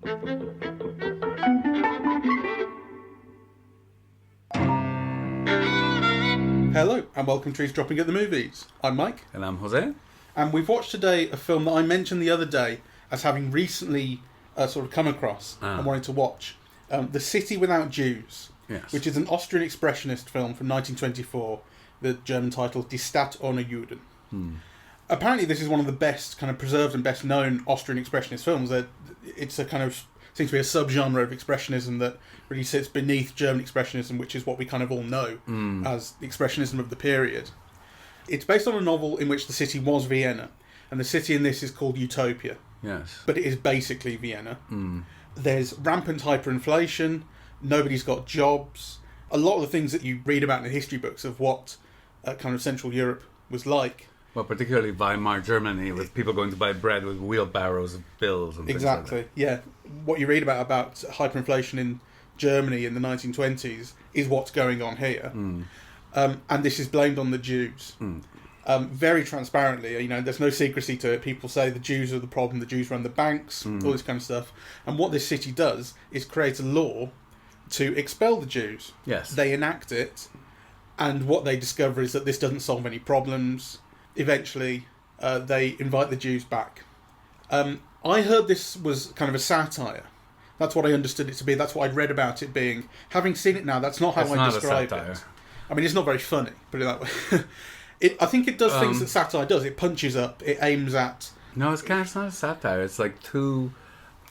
Hello, and welcome to Eavesdropping at the Movies. I'm Mike. And I'm Jose. And we've watched today a film that I mentioned the other day as having recently sort of come across and wanted to watch. The City Without Jews, which is an Austrian expressionist film from 1924, the German title Die Stadt ohne Juden. Apparently this is one of the best kind of preserved and best known Austrian expressionist films. It's a kind of seems to be a subgenre of expressionism that really sits beneath German expressionism, which is what we kind of all know as the expressionism of the period. It's based on a novel in which the city was Vienna, and the city in this is called Utopia. Yes. But it is basically Vienna. There's rampant hyperinflation, nobody's got jobs. A lot of the things that you read about in the history books of what kind of Central Europe was like. Well, particularly Weimar Germany, with people going to buy bread with wheelbarrows of bills and things like that. Yeah. What you read about hyperinflation in Germany in the 1920s is what's going on here. And this is blamed on the Jews. Very transparently, there's no secrecy to it. People say the Jews are the problem, the Jews run the banks, all this kind of stuff. And what this city does is create a law to expel the Jews. Yes. They enact it, and what they discover is that this doesn't solve any problems. Eventually, they invite the Jews back. I heard this was kind of a satire. That's what I understood it to be. That's what I'd read about it being. Having seen it now, that's not how I describe it. I mean, it's not very funny, put it that way. I think it does things that satire does. It punches up. It aims at... No, it's not a satire. It's like too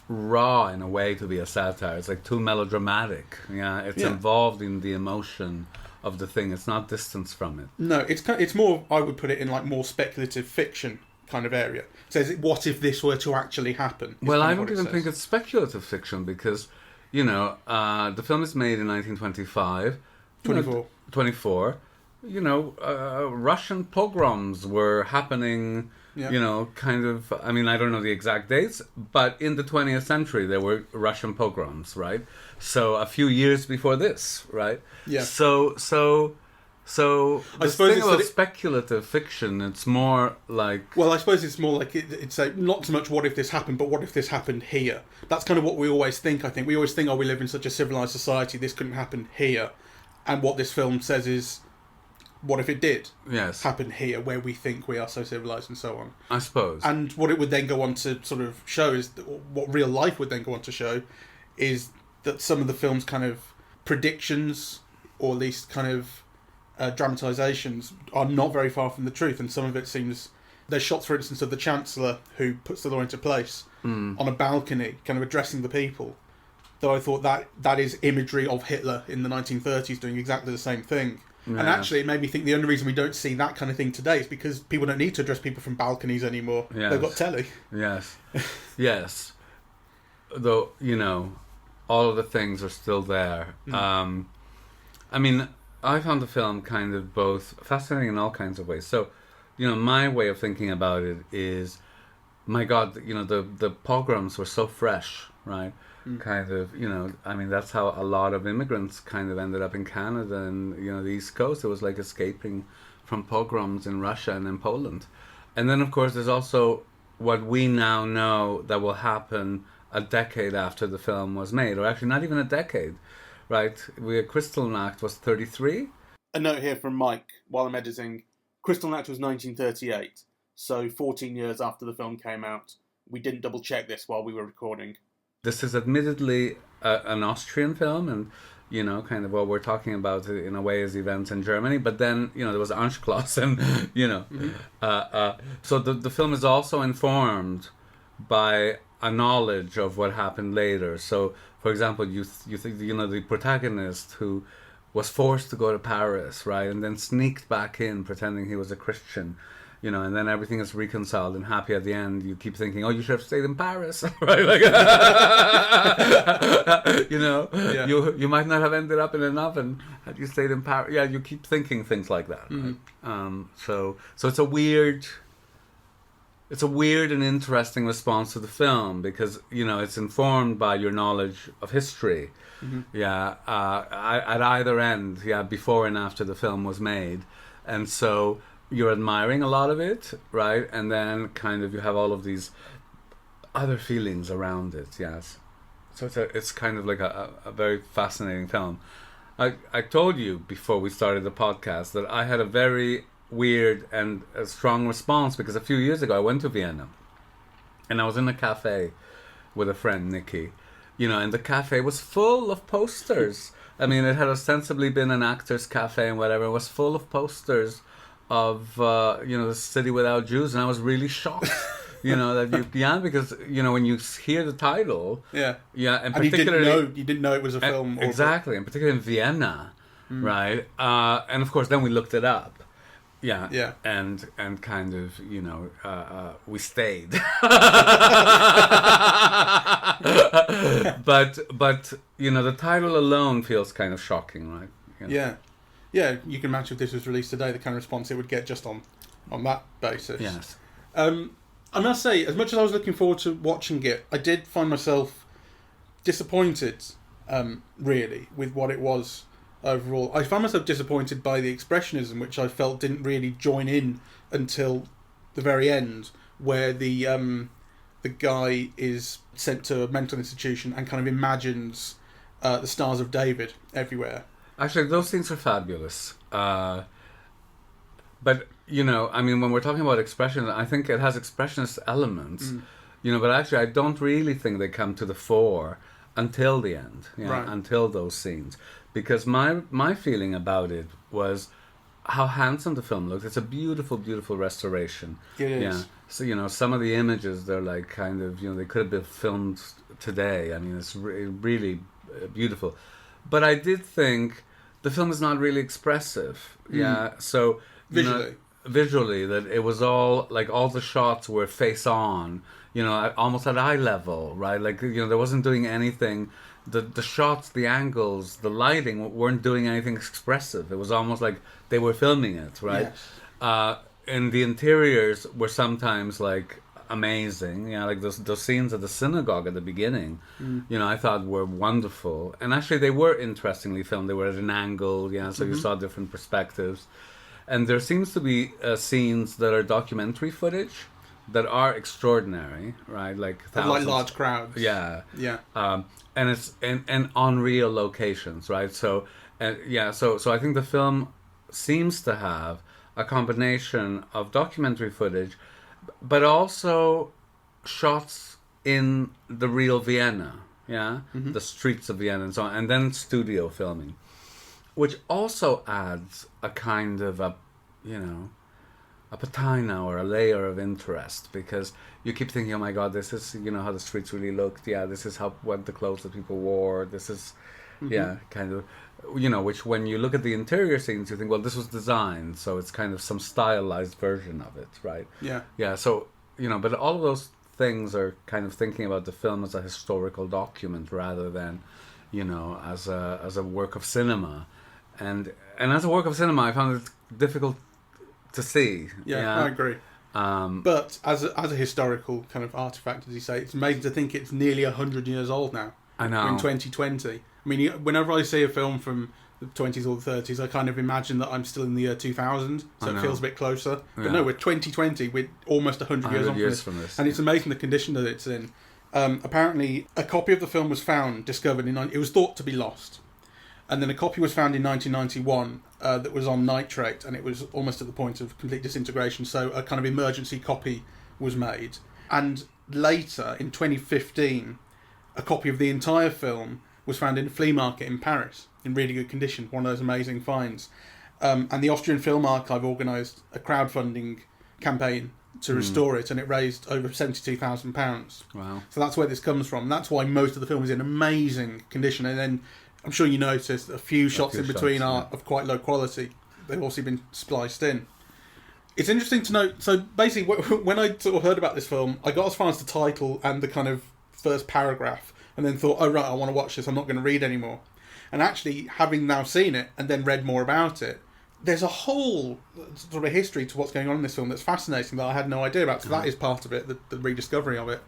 raw in a way to be a satire. It's like too melodramatic. It's involved in the emotion of the thing. It's not distanced from it. No, it's more, I would put it in like more speculative fiction kind of area. It says, what if this were to actually happen? Well, I don't even think it's speculative fiction because, the film is made in 1925. 24. Russian pogroms were happening, kind of, I don't know the exact dates, but in the 20th century there were Russian pogroms, right? So a few years before this, right? Yeah. So I suppose it's about speculative fiction. It's more like... Well, I suppose it's more like it's not so much what if this happened, but what if this happened here? That's kind of what we always think, I think. We always think, we live in such a civilized society, this couldn't happen here. And what this film says is, what if it did happen here, where we think we are so civilized and so on? I suppose. And what it would then go on to sort of show is, what real life would then go on to show, is that some of the film's kind of predictions, or at least kind of dramatizations, are not very far from the truth. And some of it seems... There's shots, for instance, of the Chancellor, who puts the law into place, on a balcony, kind of addressing the people. Though I thought that is imagery of Hitler in the 1930s doing exactly the same thing. Yeah. And actually it made me think the only reason we don't see that kind of thing today is because people don't need to address people from balconies anymore. Yes. They've got telly. Yes. Yes. Though, all of the things are still there. I found the film kind of both fascinating in all kinds of ways. So, my way of thinking about it is, my God, the pogroms were so fresh, right? Kind of, that's how a lot of immigrants kind of ended up in Canada and, the East Coast. It was like escaping from pogroms in Russia and in Poland. And then, of course, there's also what we now know that will happen a decade after the film was made, or actually not even a decade, right? Kristallnacht was 33. A note here from Mike while I'm editing. Kristallnacht was 1938, so 14 years after the film came out. We didn't double check this while we were recording. This is admittedly an Austrian film, and, kind of what we're talking about in a way is events in Germany. But then, there was Anschluss, and, so the film is also informed by a knowledge of what happened later. So, for example, you think, the protagonist who was forced to go to Paris, right, and then sneaked back in pretending he was a Christian, and then everything is reconciled and happy at the end. You keep thinking, you should have stayed in Paris, right? Like, you might not have ended up in an oven had you stayed in Paris. Yeah, you keep thinking things like that. Right? So it's a weird and interesting response to the film because it's informed by your knowledge of history. At either end, before and after the film was made, and so you're admiring a lot of it, right? And then kind of you have all of these other feelings around it, yes. So it's kind of like a very fascinating film. I told you before we started the podcast that I had a very weird and a strong response because a few years ago I went to Vienna and I was in a cafe with a friend, Nikki, and the cafe was full of posters. I mean, it had ostensibly been an actor's cafe and whatever. It was full of posters of, the city without Jews, and I was really shocked. Because when you hear the title, and particularly you didn't know it was a film, exactly, and particularly in Vienna, right? And of course, then we looked it up, and kind of we stayed, but the title alone feels kind of shocking, right? You can imagine if this was released today, the kind of response it would get just on that basis. Yes. I must say, as much as I was looking forward to watching it, I did find myself disappointed, really, with what it was overall. I found myself disappointed by the expressionism, which I felt didn't really join in until the very end, where the guy is sent to a mental institution and kind of imagines the Stars of David everywhere. Actually, those things are fabulous. But, when we're talking about expression, I think it has expressionist elements, but actually I don't really think they come to the fore until the end, until those scenes. Because my feeling about it was how handsome the film looked. It's a beautiful, beautiful restoration. It is. Yeah. So, some of the images, they're like kind of, they could have been filmed today. I mean, it's really beautiful. But I did think the film is not really expressive. Yeah. So... Visually, that it was all like all the shots were face on, almost at eye level, right? Like there wasn't doing anything. The shots, the angles, the lighting weren't doing anything expressive. It was almost like they were filming it, right? Yes. And the interiors were sometimes like amazing. Like those scenes at the synagogue at the beginning, I thought were wonderful. And actually, they were interestingly filmed. They were at an angle, so you saw different perspectives. And there seems to be scenes that are documentary footage that are extraordinary, right? Like large crowds. Yeah. And it's and on real locations, right? So I think the film seems to have a combination of documentary footage, but also shots in the real Vienna, the streets of Vienna and so on, and then studio filming. Which also adds a kind of a patina or a layer of interest, because you keep thinking, oh my God, this is, how the streets really looked. Yeah, this is what the clothes that people wore. This is, kind of, which when you look at the interior scenes, you think, well, this was designed, so it's kind of some stylized version of it, right? Yeah. Yeah, so, but all of those things are kind of thinking about the film as a historical document rather than, as a work of cinema. And as a work of cinema, I found it difficult to see. Yeah, I agree. But as a historical kind of artifact, as you say, it's amazing to think it's nearly 100 years old now. I know. In 2020. I mean, whenever I see a film from the 20s or the 30s, I kind of imagine that I'm still in the year 2000, so it feels a bit closer. Yeah. But no, we're 2020, we're almost 100 years on from this. And it's amazing the condition that it's in. Apparently, a copy of the film was discovered it was thought to be lost. And then a copy was found in 1991 that was on nitrate, and it was almost at the point of complete disintegration. So a kind of emergency copy was made. And later, in 2015, a copy of the entire film was found in a flea market in Paris in really good condition. One of those amazing finds. And the Austrian Film Archive organised a crowdfunding campaign to restore it, and it raised over £72,000. Wow! So that's where this comes from. That's why most of the film is in amazing condition, and then. I'm sure you noticed a few shots in between are of quite low quality. They've also been spliced in. It's interesting to note, so basically when I sort of heard about this film, I got as far as the title and the kind of first paragraph, and then thought, oh right, I want to watch this, I'm not going to read anymore. And actually, having now seen it and then read more about it, there's a whole sort of history to what's going on in this film that's fascinating that I had no idea about. So that is part of it, the rediscovery of it.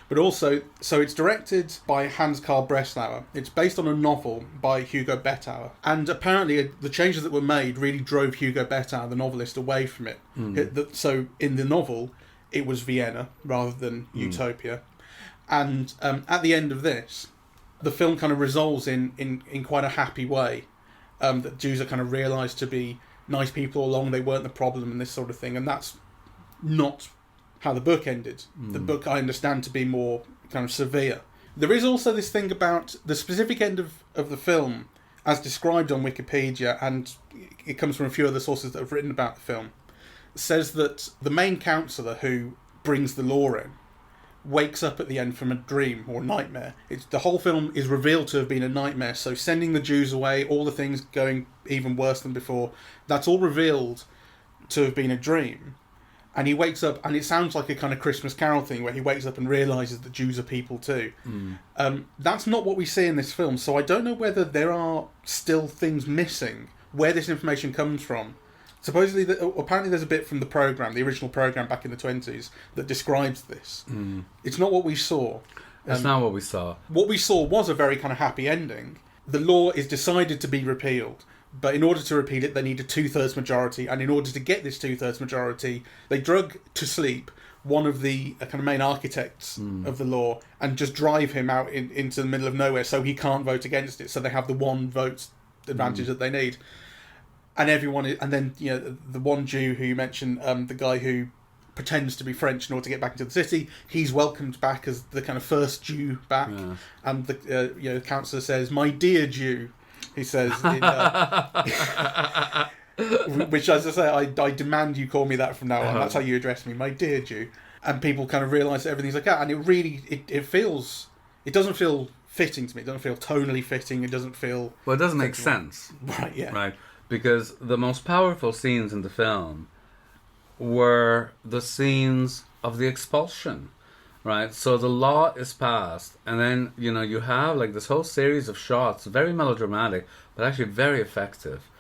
But also, so it's directed by Karl Breslauer. It's based on a novel by Hugo Bettauer. And apparently the changes that were made really drove Hugo Bettauer, the novelist, away from it. So in the novel, it was Vienna rather than Utopia. And at the end of this, the film kind of resolves in quite a happy way. That Jews are kind of realised to be nice people all along, they weren't the problem and this sort of thing. And that's not how the book ended. The book I understand to be more kind of severe. There is also this thing about the specific end of the film, as described on Wikipedia, and it comes from a few other sources that have written about the film, says that the main councillor who brings the law in wakes up at the end from a dream or a nightmare. The whole film is revealed to have been a nightmare, so sending the Jews away, all the things going even worse than before, that's all revealed to have been a dream. And he wakes up, and it sounds like a kind of Christmas Carol thing, where he wakes up and realises that Jews are people too. That's not what we see in this film, so I don't know whether there are still things missing, where this information comes from. Supposedly, apparently there's a bit from the original programme back in the 20s, that describes this. It's not what we saw. It's not what we saw. What we saw was a very kind of happy ending. The law is decided to be repealed, but in order to repeal it, they need a 2/3 majority, and in order to get this 2/3 majority, they drug to sleep one of the kind of main architects of the law and just drive him out into the middle of nowhere so he can't vote against it, so they have the one vote advantage that they need. And then the one Jew who you mentioned, the guy who pretends to be French in order to get back into the city, he's welcomed back as the kind of first Jew back, and the councillor says, "My dear Jew," he says, which, as I say, I demand you call me that from now on. That's how you address me, my dear Jew. And people kind of realise that everything's like that, and it doesn't feel fitting to me. It doesn't feel tonally fitting. It doesn't feel... Well, it doesn't make sense. Right, yeah. Right. Because the most powerful scenes in the film were the scenes of the expulsion, right? So the law is passed, and then, you have like this whole series of shots, very melodramatic, but actually very effective,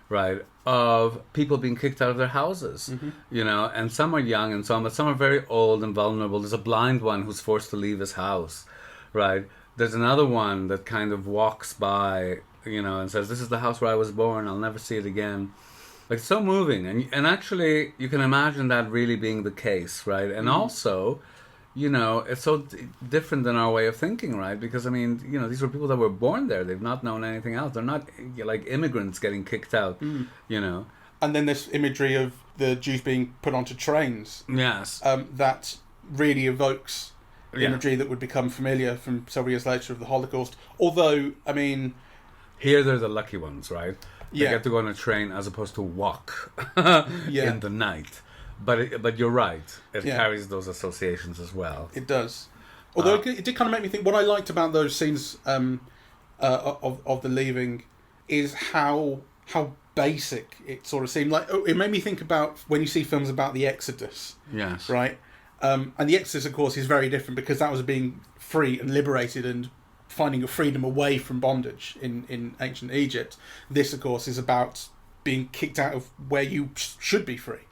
right? Of people being kicked out of their houses, and some are young and but some are very old and vulnerable. There's a blind one who's forced to leave his house, right? There's another one that kind of walks by, and says, "This is the house where I was born. I'll never see it again." Like, so moving, and actually, you can imagine that really being the case, right? And also, it's so different than our way of thinking, right? Because these were people that were born there. They've not known anything else. They're not like immigrants getting kicked out, And then this imagery of the Jews being put onto trains. Yes. That really evokes imagery that would become familiar from several years later of the Holocaust. Although, here they're the lucky ones, right? They get to go on a train as opposed to walk in the night. But you're right. It carries those associations as well. It does. Although it did kind of make me think, what I liked about those scenes of the leaving is how basic it sort of seemed. Like, it made me think about when you see films about the Exodus. Yes. Right? And the Exodus, of course, is very different because that was being free and liberated and finding your freedom away from bondage in ancient Egypt. This, of course, is about being kicked out of where you should be free.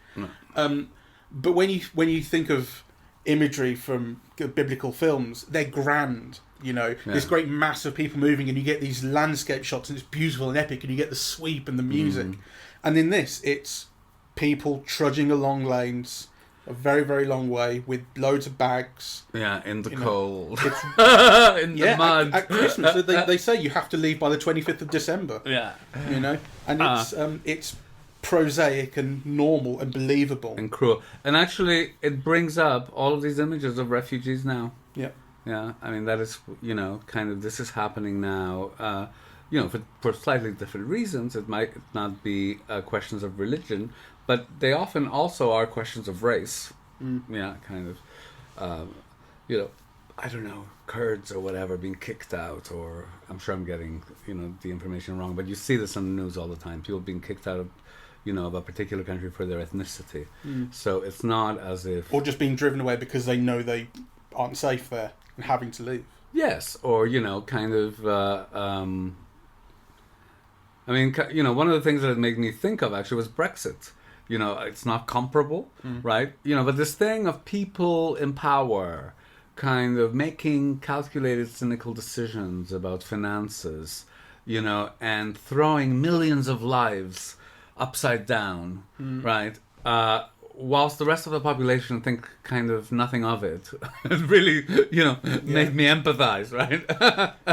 But when you think of imagery from biblical films, they're grand. This great mass of people moving, and you get these landscape shots, and it's beautiful and epic, and you get the sweep and the music. And in this, it's people trudging along lanes a very, very long way with loads of bags. Yeah, in the cold. In the mud. At Christmas, they say you have to leave by the 25th of December. Yeah. And it's prosaic and normal and believable. And cruel. And actually, it brings up all of these images of refugees now. Yeah. Yeah, that is, kind of, this is happening now. For slightly different reasons. It might not be questions of religion, but they often also are questions of race. Yeah, kind of, I don't know, Kurds or whatever being kicked out, or I'm sure I'm getting, the information wrong, but you see this on the news all the time. People being kicked out of, of a particular country for their ethnicity. So it's not as if... Or just being driven away because they know they aren't safe there and having to leave. Yes, or, kind of... one of the things that it made me think of actually was Brexit. It's not comparable, right? But this thing of people in power kind of making calculated, cynical decisions about finances, and throwing millions of lives upside down, right? whilst the rest of the population think kind of nothing of it, it really, made me empathize, right?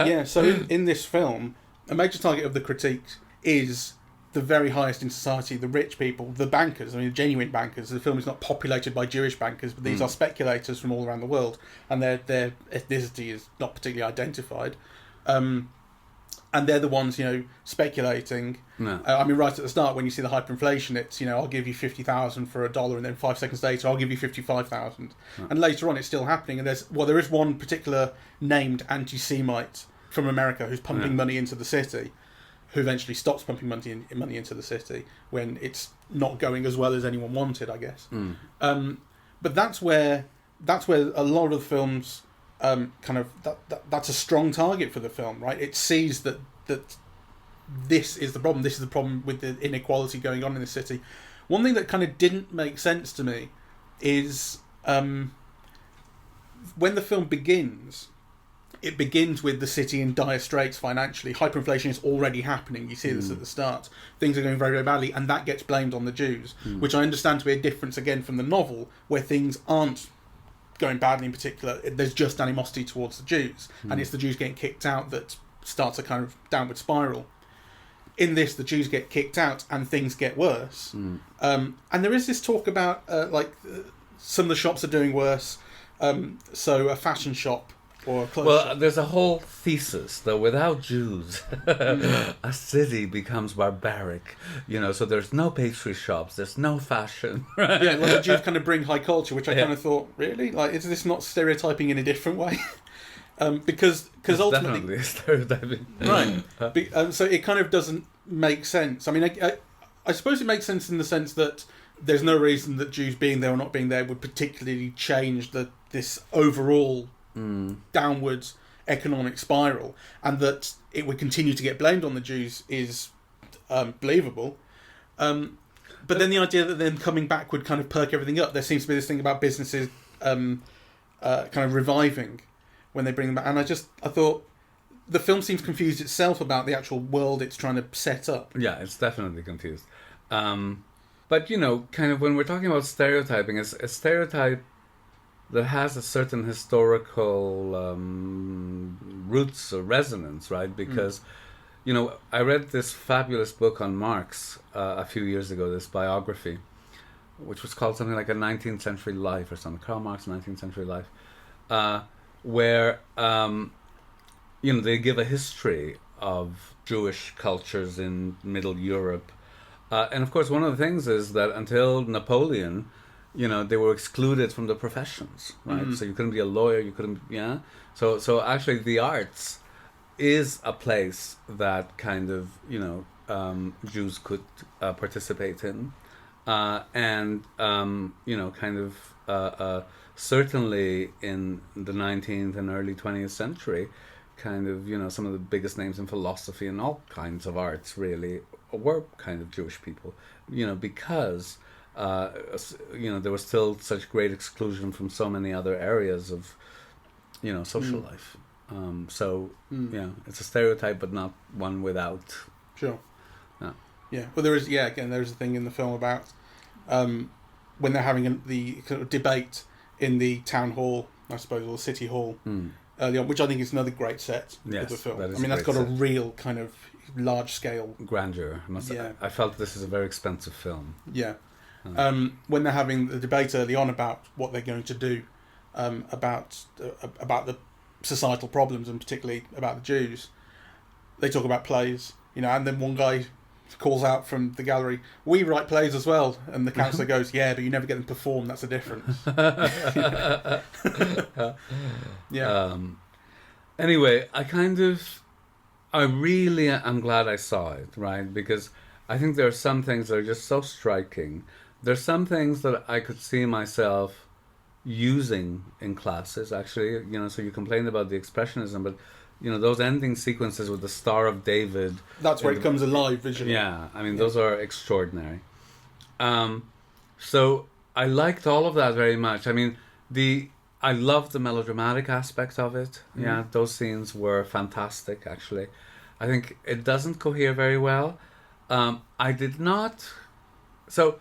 Yeah, so in this film, a major target of the critique is the very highest in society, the rich people, the bankers, genuine bankers. The film is not populated by Jewish bankers, but these are speculators from all around the world, and their ethnicity is not particularly identified. And they're the ones, speculating. No. Right at the start, when you see the hyperinflation, it's, I'll give you 50,000 for $1, and then 5 seconds later, I'll give you 55,000. No. And later on, it's still happening. And there is one particular named anti-Semite from America who's pumping money into the city, who eventually stops pumping money into the city when it's not going as well as anyone wanted, I guess. But that's where a lot of the films that's a strong target for the film, right? It sees that this is the problem. This is the problem with the inequality going on in the city. One thing that kind of didn't make sense to me is when the film begins. It begins with the city in dire straits financially. Hyperinflation is already happening. You see this at the start. Things are going very, very badly, and that gets blamed on the Jews, which I understand to be a difference, again, from the novel, where things aren't going badly in particular. There's just animosity towards the Jews, and it's the Jews getting kicked out that starts a kind of downward spiral. In this, the Jews get kicked out, and things get worse. And there is this talk about, some of the shops are doing worse. So a fashion shop, well, there's a whole thesis that without Jews, a city becomes barbaric. So there's no pastry shops, there's no fashion. Right? Yeah, the Jews kind of bring high culture, which I kind of thought, really? Is this not stereotyping in a different way? Because ultimately, definitely stereotyping, right? So it kind of doesn't make sense. I suppose it makes sense in the sense that there's no reason that Jews being there or not being there would particularly change this overall downwards economic spiral, and that it would continue to get blamed on the Jews is believable. But then the idea that then coming back would kind of perk everything up. There seems to be this thing about businesses kind of reviving when they bring them back. And I thought the film seems confused itself about the actual world it's trying to set up. Yeah, it's definitely confused. But, kind of when we're talking about stereotyping, it's a stereotype that has a certain historical roots or resonance, right? Because, I read this fabulous book on Marx a few years ago, this biography, which was called something like A 19th Century Life or something, Karl Marx, 19th Century Life, where, they give a history of Jewish cultures in Middle Europe. And of course, one of the things is that until Napoleon, they were excluded from the professions, right? So you couldn't be a lawyer, you couldn't, So actually the arts is a place that kind of, Jews could participate in. And certainly in the 19th and early 20th century, kind of, some of the biggest names in philosophy and all kinds of arts really were kind of Jewish people, because there was still such great exclusion from so many other areas of, social life. It's a stereotype, but not one without. Sure. Yeah. Yeah. Well, there's a thing in the film about when they're having the kind of debate in the town hall, I suppose, or the city hall, early on, which I think is another great set of the film. That's got a real kind of large scale grandeur. I felt this is a very expensive film. Yeah. When they're having the debate early on about what they're going to do about the societal problems, and particularly about the Jews, they talk about plays, and then one guy calls out from the gallery, "We write plays as well," and the councillor goes, "Yeah, but you never get them performed. That's the difference." Yeah. Anyway, I really am glad I saw it, right? Because I think there are some things that are just so striking. There's some things that I could see myself using in classes, actually. So you complained about the expressionism, but, those ending sequences with the Star of David. That's where it comes alive visually. Yeah, those are extraordinary. So I liked all of that very much. I loved the melodramatic aspect of it. Yeah, those scenes were fantastic, actually. I think it doesn't cohere very well. I did not... So...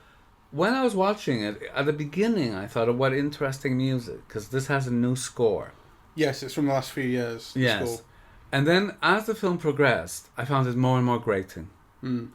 when I was watching it, at the beginning, I thought, oh, what interesting music, because this has a new score. Yes, it's from the last few years. Yes. And then, as the film progressed, I found it more and more grating. Mm.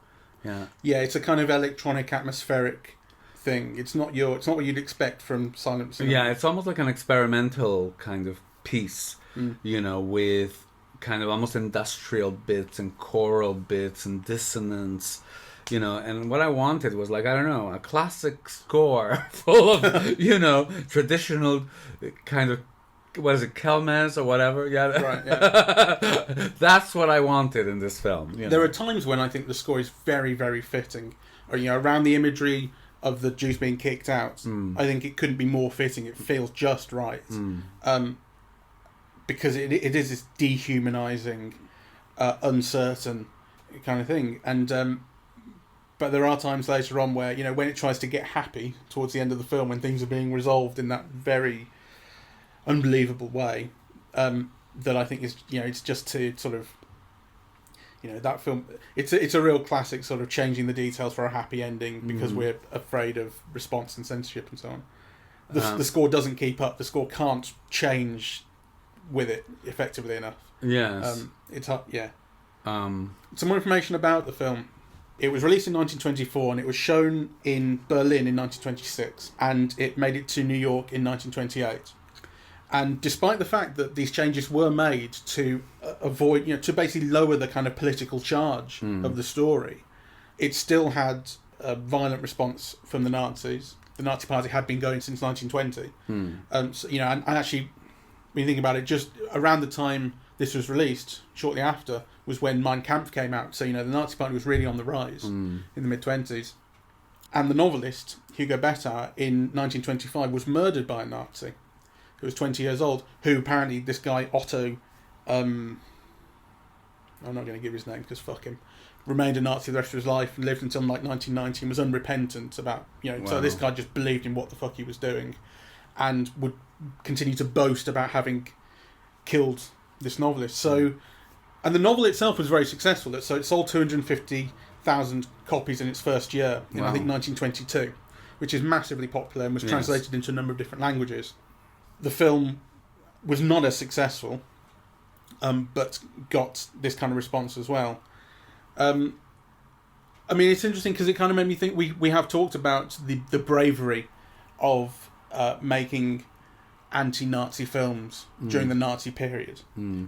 Yeah. Yeah, it's a kind of electronic, atmospheric thing. It's not what you'd expect from silent cinema. Yeah, it's almost like an experimental kind of piece, you know, with kind of almost industrial bits and choral bits and dissonance, you know. And what I wanted was, like, I don't know, a classic score full of, you know, traditional kind of, what is it, Kelmes or whatever? Yeah, right. Yeah. That's what I wanted in this film. You know? There are times when I think the score is very, very fitting, or, you know, around the imagery of the Jews being kicked out. I think it couldn't be more fitting. It feels just right, because it is this dehumanizing, uncertain kind of thing. And but there are times later on where, you know, when it tries to get happy towards the end of the film, when things are being resolved in that very unbelievable way, that I think is, you know, it's just to sort of, you know, that film, it's a real classic sort of changing the details for a happy ending because we're afraid of response and censorship and so on. The score doesn't keep up. The score can't change with it effectively enough. Yes. It's hard, yeah. Some more information about the film. It was released in 1924 and it was shown in Berlin in 1926, and it made it to New York in 1928. And despite the fact that these changes were made to avoid, you know, to basically lower the kind of political charge of the story, it still had a violent response from the Nazis. The Nazi Party had been going since 1920. So, you know, and actually, when you think about it, just around the time this was released, shortly after, was when Mein Kampf came out. So, you know, the Nazi Party was really on the rise in the mid-20s. And the novelist, Hugo Bettauer, in 1925 was murdered by a Nazi who was 20 years old, who apparently, this guy, Otto, I'm not going to give his name because fuck him, remained a Nazi the rest of his life and lived until like 1990 and was unrepentant about, you know, so this guy just believed in what the fuck he was doing and would continue to boast about having killed this novelist. So, and the novel itself was very successful. So it sold 250,000 copies in its first year in, I think, 1922, which is massively popular and was translated into a number of different languages. The film was not as successful, but got this kind of response as well. I mean, it's interesting because it kind of made me think we have talked about the bravery of making anti-Nazi films during the Nazi period.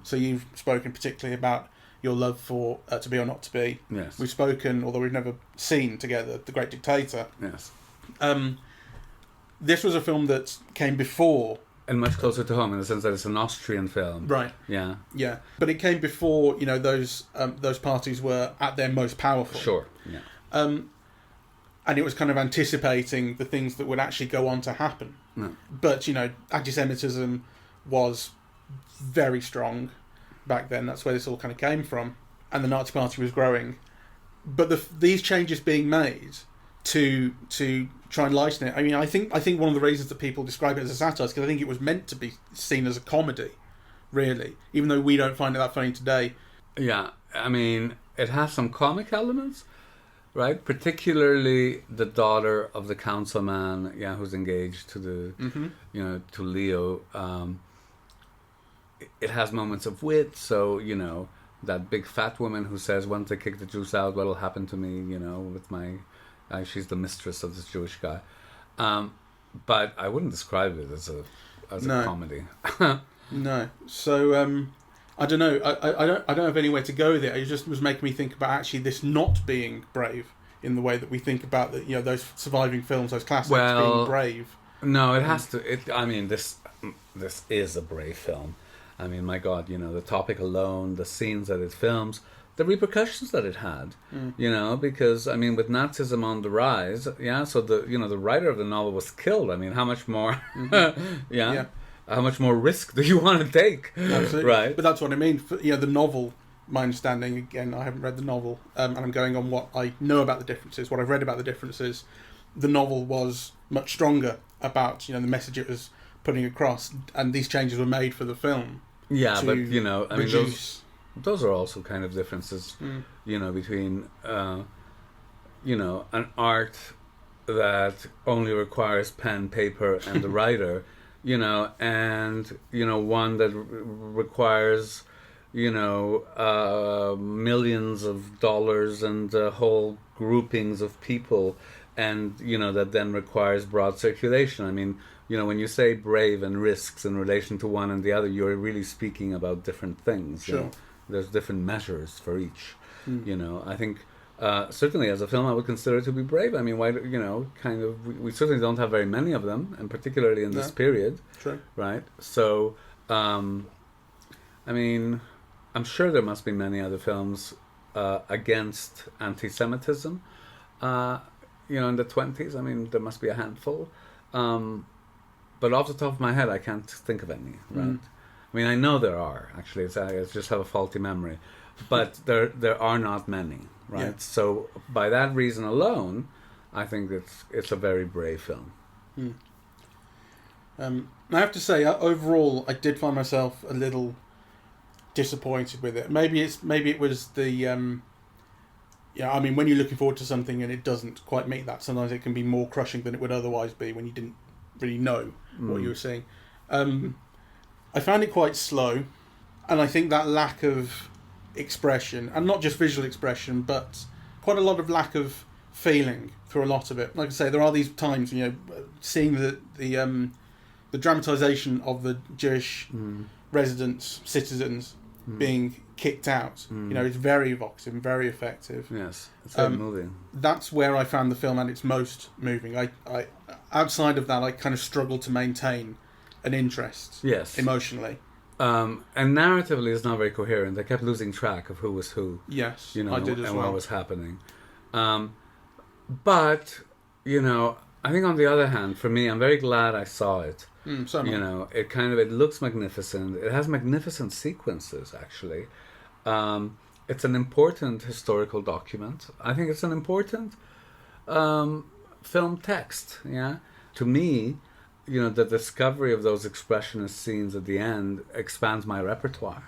So you've spoken particularly about your love for To Be or Not to Be. Yes. We've spoken, although we've never seen together, The Great Dictator. Yes. This was a film that came before. And much closer to home in the sense that it's an Austrian film. Right. Yeah. Yeah. But it came before, you know, those parties were at their most powerful. Sure. Yeah. And it was kind of anticipating the things that would actually go on to happen. No. But, you know, anti-Semitism was very strong back then. That's where this all kind of came from. And the Nazi Party was growing. But these changes being made to try and lighten it. I mean, I think one of the reasons that people describe it as a satire is because I think it was meant to be seen as a comedy, really, even though we don't find it that funny today. Yeah, I mean, it has some comic elements, right? Particularly the daughter of the councilman, who's engaged to the, to Leo. It has moments of wit, so, you know, that big fat woman who says, once I kick the Jews out, what'll happen to me, you know, with my... she's the mistress of this Jewish guy. But I wouldn't describe it as a comedy. No. So, I don't know. I don't have anywhere to go there. It just was making me think about actually this not being brave in the way that we think about the, you know, those surviving films, those classics being brave. No, it has to. I mean, this is a brave film. I mean, my God, you know, the topic alone, the scenes that it films, the repercussions that it had, you know, because, I mean, with Nazism on the rise, so the writer of the novel was killed. I mean, how much more, how much more risk do you want to take? Absolutely. Right. But that's what I mean. The novel, my understanding, again, I haven't read the novel, and I'm going on what I know about the differences, what I've read about the differences. The novel was much stronger about, you know, the message it was putting across, and these changes were made for the film. Yeah, but, you know, I mean, those are also kind of differences, you know, between, you know, an art that only requires pen, paper, and the writer, and one that requires millions of dollars and whole groupings of people, and that then requires broad circulation. I mean, when you say brave and risks in relation to one and the other, you're really speaking about different things. Sure. There's different measures for each. I think certainly as a film I would consider it to be brave. I mean, why we certainly don't have very many of them, and particularly in this period. True. Right? So I mean, I'm sure there must be many other films against anti-Semitism in the 20s. I mean, there must be a handful, but off the top of my head I can't think of any, right? I mean, I know there are, actually. I just have a faulty memory. But there are not many, right? Yeah. So by that reason alone, I think it's a very brave film. I have to say, overall, I did find myself a little disappointed with it. Maybe it was the I mean, when you're looking forward to something and it doesn't quite meet that, sometimes it can be more crushing than it would otherwise be when you didn't really know what you were seeing. I found it quite slow, and I think that lack of expression, and not just visual expression, but quite a lot of lack of feeling through a lot of it. Like I say, there are these times, seeing the dramatisation of the Jewish residents, citizens being kicked out. It's very evocative and very effective. Yes, it's very moving. That's where I found the film at its most moving. I outside of that, I kind of struggled to maintain an interest. Yes, emotionally. And narratively, it's not very coherent. I kept losing track of who was who. Yes, I did as and well. What was happening. But I think on the other hand, for me, I'm very glad I saw it. So it looks magnificent. It has magnificent sequences, actually. It's an important historical document. I think it's an important film text. Yeah, to me, the discovery of those expressionist scenes at the end expands my repertoire.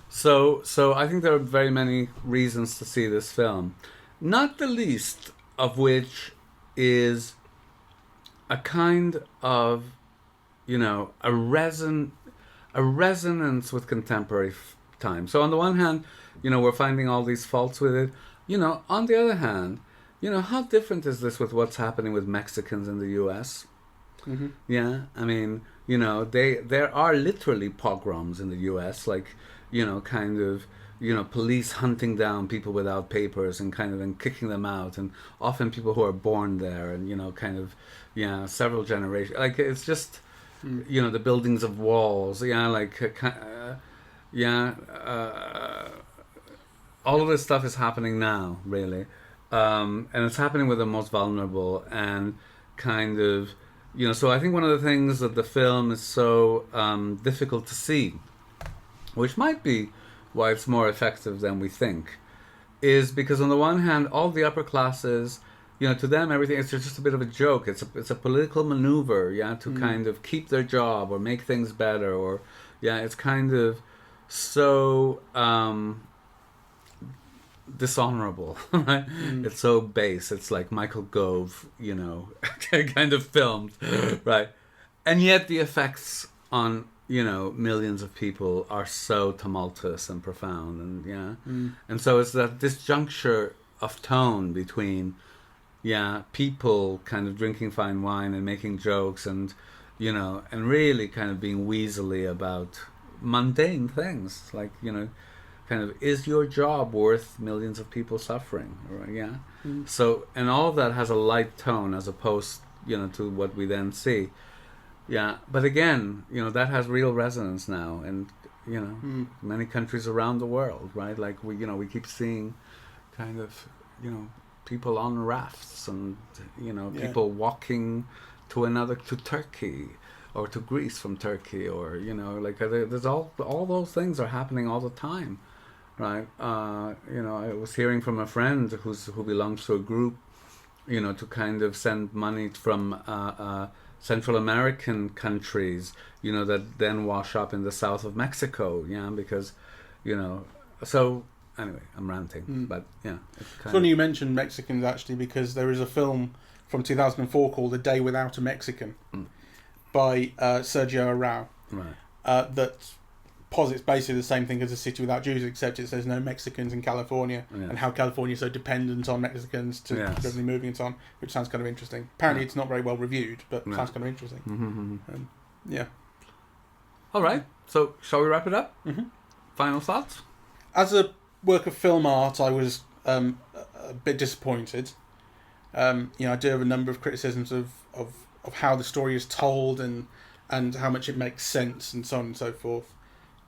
So I think there are very many reasons to see this film, not the least of which is a kind of a resonance with contemporary time. So on the one hand, we're finding all these faults with it. On the other hand, how different is this with what's happening with Mexicans in the U.S.? Yeah, I mean, there are literally pogroms in the U.S., like, police hunting down people without papers and and kicking them out, and often people who are born there, and, several generations. Like, it's just, the buildings of walls, all of this stuff is happening now, really. And it's happening with the most vulnerable, and so I think one of the things that the film is so difficult to see, which might be why it's more effective than we think, is because on the one hand, all the upper classes, to them everything is just a bit of a joke. It's a political maneuver, to keep their job or make things better, or it's so dishonorable, right? It's so base. It's like Michael Gove, kind of filmed, right? And yet the effects on millions of people are so tumultuous and profound, and and so it's that disjuncture of tone between people kind of drinking fine wine and making jokes, and and really kind of being weaselly about mundane things, like is your job worth millions of people suffering? So, and all of that has a light tone as opposed to what we then see. But again, that has real resonance now, and many countries around the world, right? Like we keep seeing people on rafts, and people walking to Turkey or to Greece from Turkey, or there's all those things are happening all the time, right? I was hearing from a friend who belongs to a group, to send money from Central American countries, that then wash up in the south of Mexico, because, so anyway, I'm ranting, but yeah. It's funny you mentioned Mexicans, actually, because there is a film from 2004 called A Day Without a Mexican by Sergio Arau that posits basically the same thing as A City Without Jews, except it says no Mexicans in California, and how California is so dependent on Mexicans to keep everything moving and so on, which sounds kind of interesting. Apparently it's not very well reviewed, but sounds kind of interesting. Yeah. All right, so shall we wrap it up? Final thoughts? As a work of film art, I was a bit disappointed. I do have a number of criticisms of how the story is told and how much it makes sense and so on and so forth.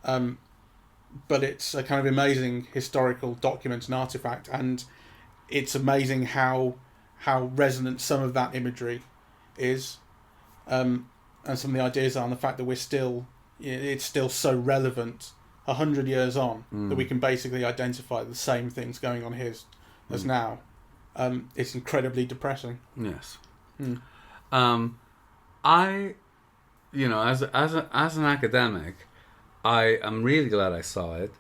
But it's a kind of amazing historical document and artifact, and it's amazing how resonant some of that imagery is, and some of the ideas are, and the fact that it's still so relevant 100 years on that we can basically identify the same things going on here as now. It's incredibly depressing. Yes. I, as an academic, I am really glad I saw it.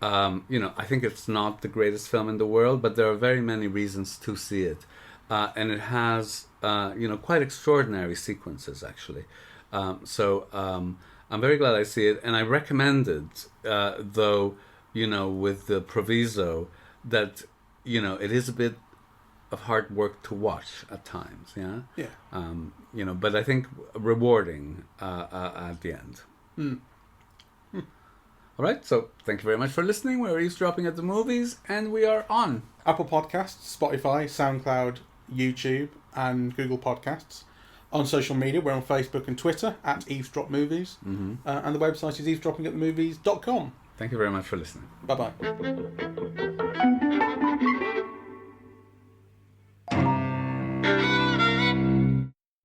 I think it's not the greatest film in the world, but there are very many reasons to see it. And it has, quite extraordinary sequences, actually. I'm very glad I see it. And I recommend it, though, with the proviso that, it is a bit of hard work to watch at times, but I think rewarding at the end. All right, so thank you very much for listening. We're eavesdropping at the movies, and we are on Apple Podcasts, Spotify, SoundCloud, YouTube, and Google Podcasts. On social media, we're on Facebook and Twitter at Eavesdrop Movies, and the website is eavesdroppingatthemovies.com. Thank you very much for listening. Bye-bye.